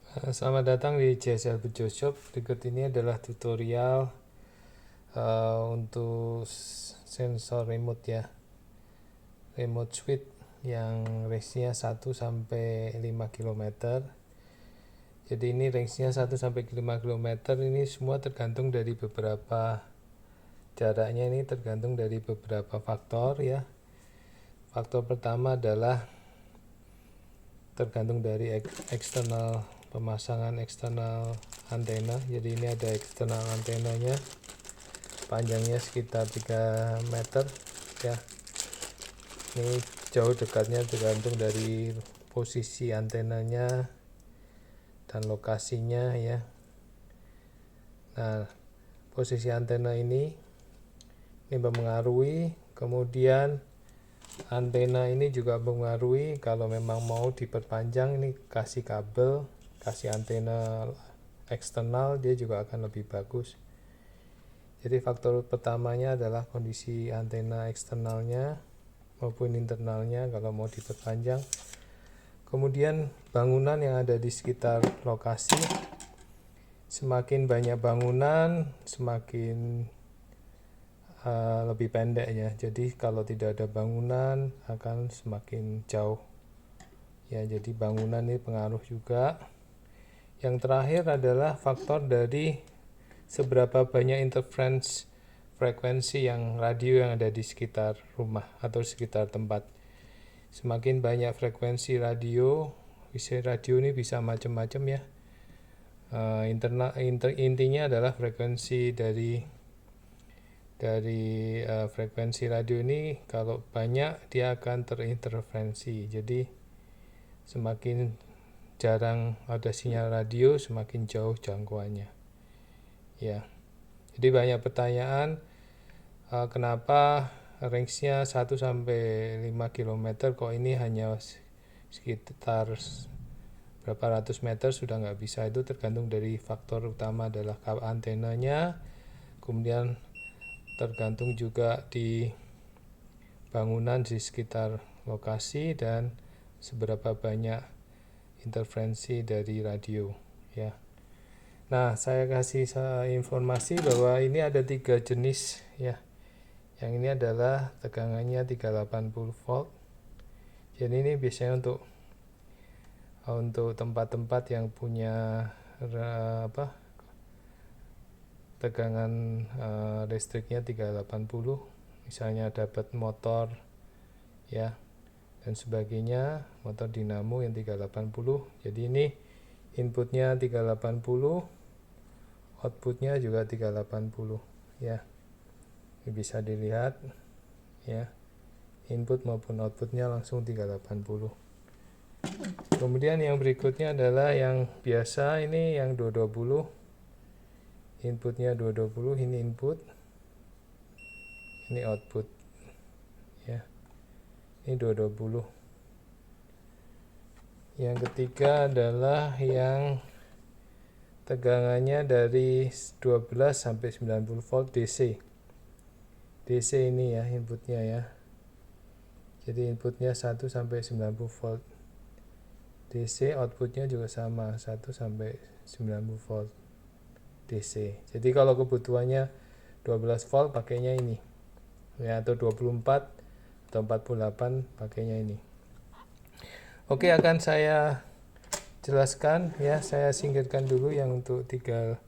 Selamat datang di JSL Bejo Shop. Berikut ini adalah tutorial untuk sensor remote ya, remote switch yang range-nya 1 sampai 5 km. Jadi ini range-nya 1 sampai 5 km. Ini semua tergantung dari beberapa jaraknya, ini tergantung dari beberapa faktor ya. Faktor pertama adalah tergantung dari eksternal, pemasangan eksternal antena. Jadi ini ada eksternal antenanya, panjangnya sekitar 3 meter ya. Ini jauh dekatnya tergantung dari posisi antenanya dan lokasinya ya. Nah, posisi antena ini mempengaruhi, kemudian antena ini juga mempengaruhi. Kalau memang mau diperpanjang, ini kasih kabel, kasih antena eksternal, dia juga akan lebih bagus. Jadi faktor pertamanya adalah kondisi antena eksternalnya maupun internalnya kalau mau diperpanjang. Kemudian bangunan yang ada di sekitar lokasi. Semakin banyak bangunan, semakin lebih pendek ya. Jadi kalau tidak ada bangunan akan semakin jauh ya. Jadi bangunan ini pengaruh juga. Yang terakhir adalah faktor dari seberapa banyak interference frekuensi yang radio yang ada di sekitar rumah atau sekitar tempat. Semakin banyak frekuensi radio, ini bisa macam-macam ya. Intinya adalah frekuensi dari frekuensi radio ini kalau banyak dia akan terinterferensi. Jadi semakin jarang ada sinyal radio, semakin jauh jangkauannya ya. Jadi banyak pertanyaan, kenapa range-nya 1 sampai 5 km, kok ini hanya sekitar berapa ratus meter sudah nggak bisa. Itu tergantung dari faktor utama adalah antenanya, kemudian tergantung juga di bangunan di sekitar lokasi dan seberapa banyak interferensi dari radio ya. Nah, saya kasih informasi bahwa ini ada 3 jenis ya. Yang ini adalah tegangannya 380 volt. Jadi ini biasanya untuk tempat-tempat yang punya tegangan listriknya 380, misalnya dapat motor ya dan sebagainya, motor dinamo yang 380. Jadi ini inputnya 380, outputnya juga 380 ya. Ini bisa dilihat ya, input maupun outputnya langsung 380. Kemudian yang berikutnya adalah yang biasa, ini yang 220, inputnya 220, ini input, ini output ya, ini 220. Yang ketiga adalah yang tegangannya dari 12 sampai 90 volt DC. DC ini ya inputnya ya. Jadi inputnya 1 sampai 90 volt. DC outputnya juga sama, 1 sampai 90 volt DC. Jadi kalau kebutuhannya 12 volt pakainya ini ya, atau 24 atau 48 pakainya ini. Oke, akan saya jelaskan ya. Saya singkirkan dulu yang untuk 380.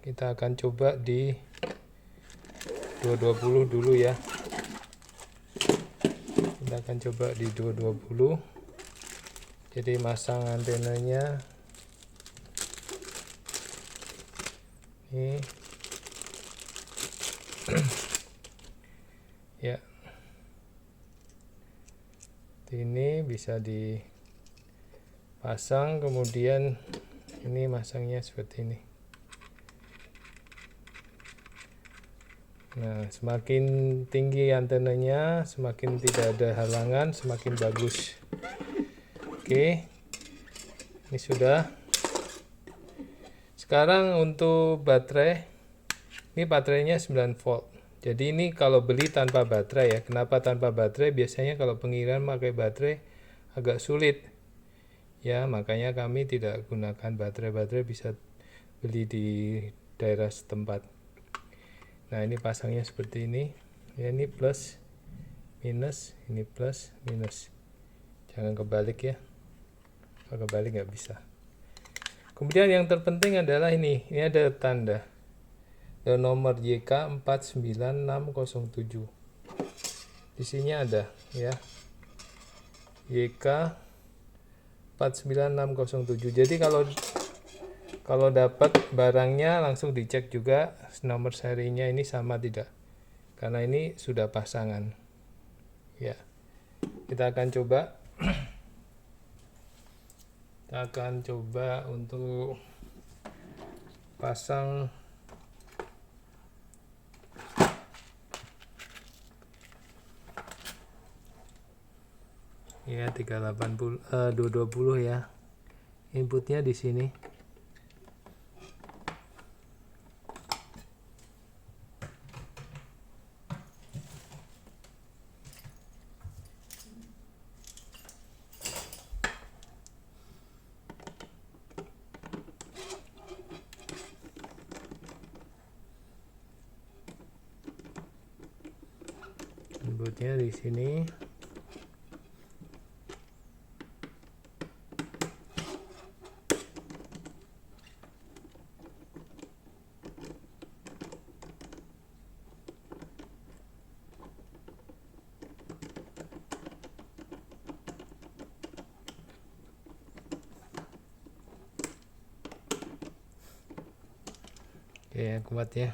Kita akan coba di 220 dulu ya. Kita akan coba di 220. Jadi masang antenanya ini ya. Ini bisa dipasang, kemudian ini masangnya seperti ini. Nah, semakin tinggi antenanya, semakin tidak ada halangan, semakin bagus. Oke, ini sudah. Sekarang untuk baterai, ini baterainya 9 volt. Jadi ini kalau beli tanpa baterai ya. Kenapa tanpa baterai? Biasanya kalau pengiriman pakai baterai agak sulit Ya, makanya kami tidak gunakan baterai bisa beli di daerah setempat. Nah, ini pasangnya seperti ini. Ya, ini plus, minus, ini plus, minus. Jangan kebalik ya. Kalau kebalik nggak bisa. Kemudian yang terpenting adalah ini ada tanda. Ada nomor YK49607. Di sini ada ya. YK 49607. Jadi kalau dapat barangnya langsung dicek juga nomor serinya ini sama tidak. Karena ini sudah pasangan. Ya. Kita akan coba untuk pasang ya 220 ya. Inputnya di sini. Inputnya di sini. Oke, yang kuat ya.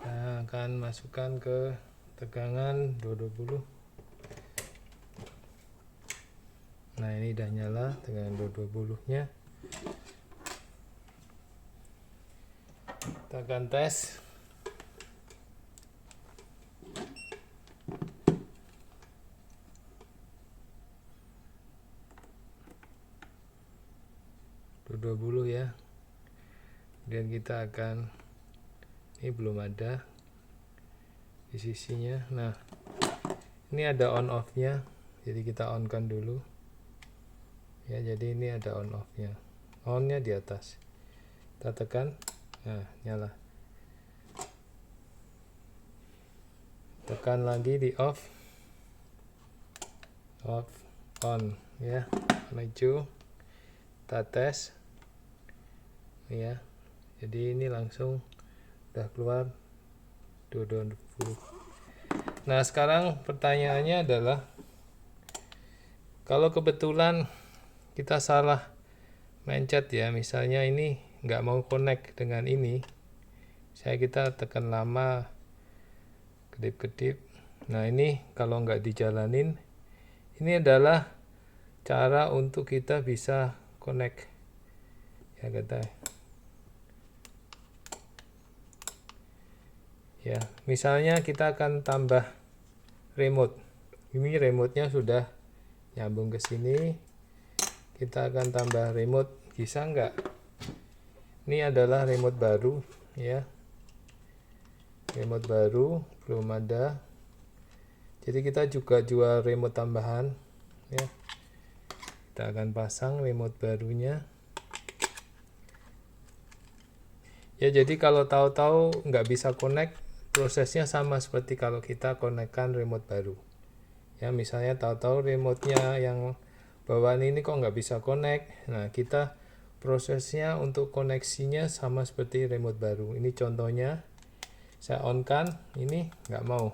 Nah, akan masukkan ke tegangan 220. Nah, ini udah nyala tegangan 220-nya. Kita akan tes. Ya. Kemudian kita akan, ini belum ada di sisinya. Nah, ini ada on off nya, jadi kita on kan dulu ya. Jadi ini ada on off nya, on nya di atas, kita tekan. Nah, nyala. Tekan lagi di off, on ya. Maju, kita tes ya. Jadi ini langsung udah keluar 220. Nah, sekarang pertanyaannya adalah, kalau kebetulan kita salah mencet ya, misalnya ini nggak mau connect dengan ini, kita tekan lama, kedip-kedip. Nah, ini kalau nggak dijalanin, ini adalah cara untuk kita bisa connect ya kata ya. Misalnya kita akan tambah remote. Ini remote-nya sudah nyambung ke sini. Kita akan tambah remote, bisa nggak? Ini adalah remote baru ya. Remote baru belum ada. Jadi kita juga jual remote tambahan ya. Kita akan pasang remote barunya. Ya, jadi kalau tahu-tahu nggak bisa connect, prosesnya sama seperti kalau kita konekkan remote baru. Ya, misalnya tahu-tahu remote-nya yang bawaan ini kok nggak bisa connect. Nah, kita prosesnya untuk koneksinya sama seperti remote baru. Ini contohnya, saya on kan, ini nggak mau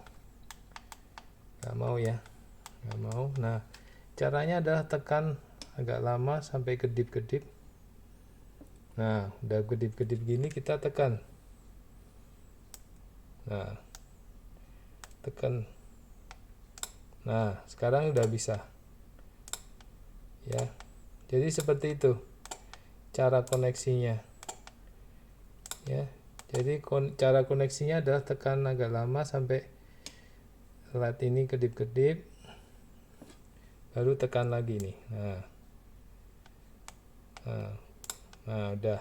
ya, nggak mau. Nah, caranya adalah tekan agak lama sampai kedip-kedip. Nah, udah kedip-kedip gini, kita tekan. Nah, tekan. Nah, sekarang udah bisa ya. Jadi seperti itu cara koneksinya ya. Jadi cara koneksinya adalah tekan agak lama sampai LED ini kedip-kedip, baru tekan lagi nih. Nah, udah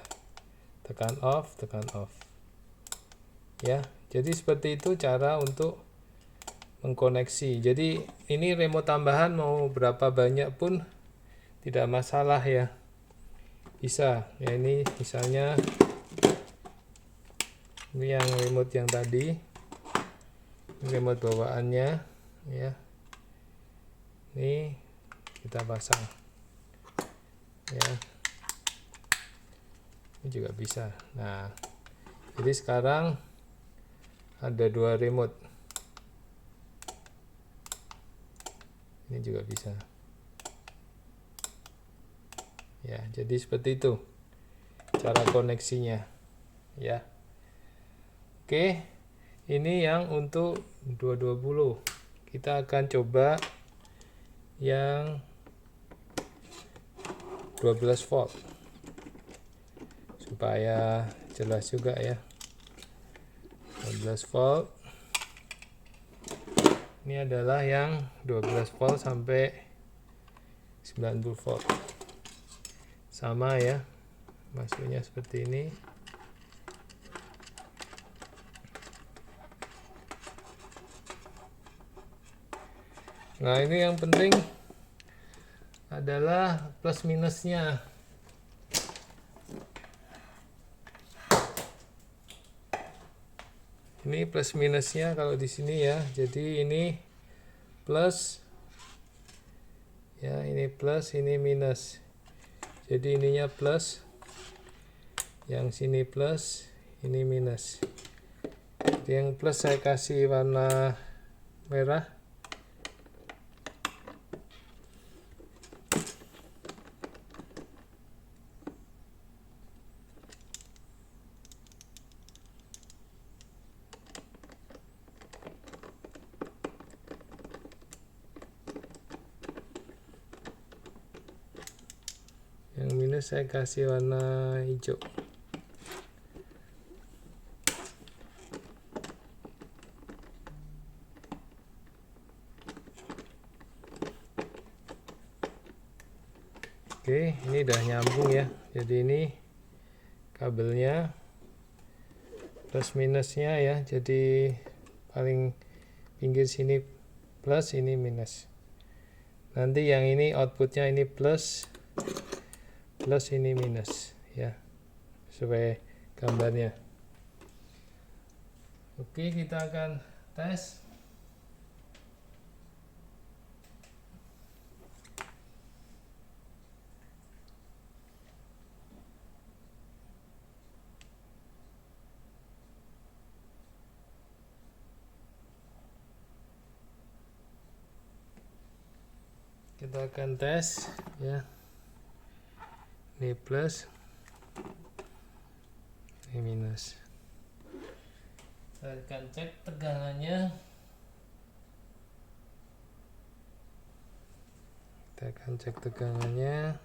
tekan off ya. Jadi seperti itu cara untuk mengkoneksi. Jadi ini remote tambahan mau berapa banyak pun tidak masalah ya, bisa ya. Ini misalnya ini yang remote yang tadi, remote bawaannya ya, ini kita pasang ya, ini juga bisa. Nah, jadi sekarang ada 2 remote, ini juga bisa ya. Jadi seperti itu cara koneksinya ya. Oke, ini yang untuk 220. Kita akan coba yang 12 volt supaya jelas juga ya. 12 volt ini adalah yang 12 volt sampai 90 volt, sama ya, masuknya seperti ini. Nah, ini yang penting adalah plus minusnya. Ini plus minusnya kalau di sini ya. Jadi ini plus ya, ini plus, ini minus. Jadi ininya plus, yang sini plus, ini minus. Jadi yang plus saya kasih warna merah. Yang minus saya kasih warna hijau. Oke, ini udah nyambung ya. Jadi ini kabelnya plus minusnya ya. Jadi paling pinggir sini plus, ini minus. Nanti yang ini outputnya ini plus, plus ini minus ya, sesuai gambarnya. Oke, kita akan tes. Kita akan tes ya. Ini plus, ini minus. Kita akan cek tegangannya. Kita akan cek tegangannya.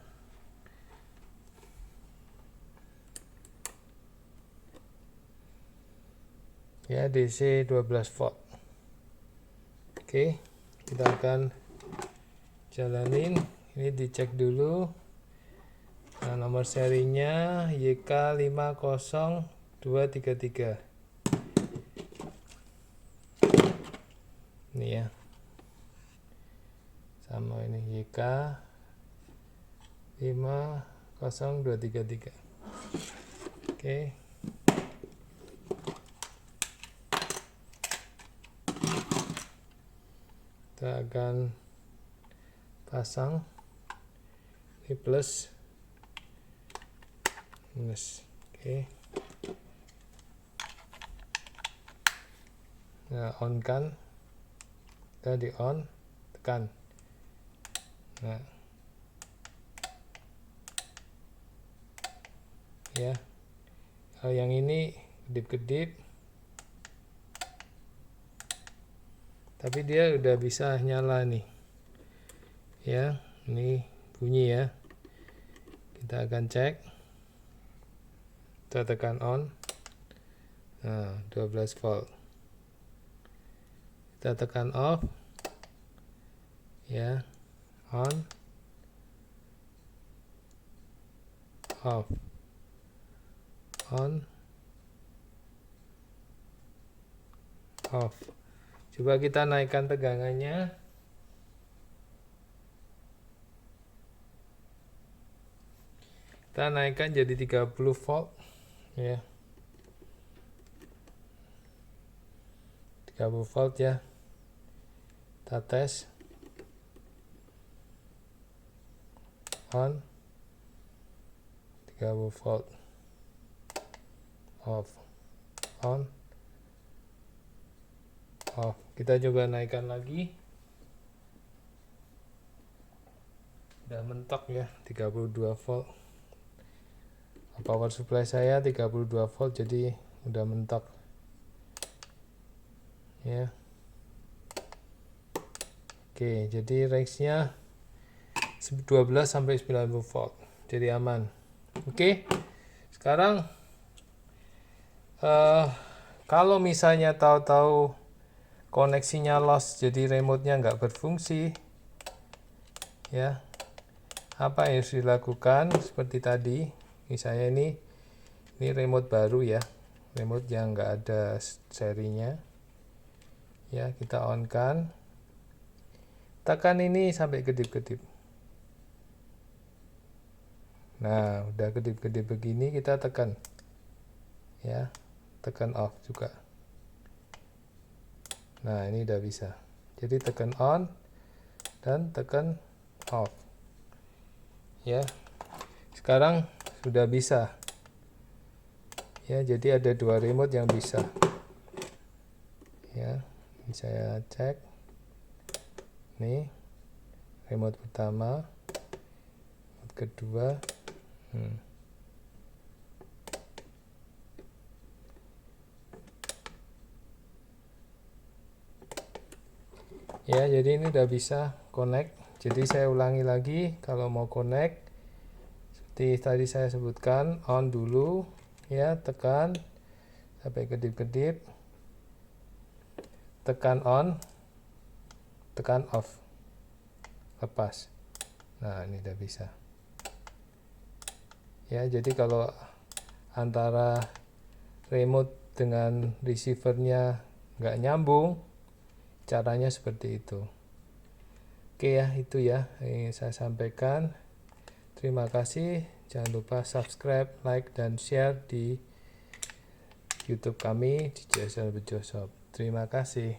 Ya, DC 12 volt. Oke, kita akan jalanin. Ini dicek dulu. Nah, nomor serinya YK50233. Ini ya, sama ini YK50233. Oke, kita akan pasang. Ini plus, minus. Oke, nah, on kan, kita di on, tekan. Nah ya, kalau yang ini kedip-kedip, tapi dia udah bisa nyala nih ya. Ini bunyi ya. Kita akan cek. Kita tekan on. Nah, 12 volt. Kita tekan off ya. On, off, on, off. Coba kita naikkan tegangannya. Kita naikkan jadi 30 volt ya. 30 volt ya. Kita tes. On. 30 volt. Off. On. Off. Kita coba naikkan lagi. Udah mentok ya, 32 volt. Power supply saya 32 volt, jadi udah mentok ya. Oke, jadi range-nya 12 sampai 90 volt, jadi aman. Oke, sekarang kalau misalnya tahu-tahu koneksinya lost, jadi remote-nya nggak berfungsi ya, apa yang harus dilakukan? Seperti tadi, misalnya ini remote baru ya, remote yang nggak ada serinya ya. Kita on kan, tekan ini sampai kedip-kedip. Nah, udah kedip-kedip begini, kita tekan ya, tekan off juga. Nah, ini udah bisa. Jadi tekan on dan tekan off ya. Sekarang sudah bisa ya, jadi ada dua remote yang bisa ya. Ini saya cek nih, remote pertama, remote kedua. Ya, jadi ini udah bisa connect. Jadi saya ulangi lagi, kalau mau connect seperti tadi saya sebutkan, on dulu ya, tekan sampai kedip-kedip, tekan on, tekan off, lepas. Nah, ini udah bisa ya. Jadi kalau antara remote dengan receivernya nggak nyambung, caranya seperti itu. Oke ya, itu ya yang saya sampaikan. Terima kasih. Jangan lupa subscribe, like, dan share di YouTube kami di JSL Bejo Shop. Terima kasih.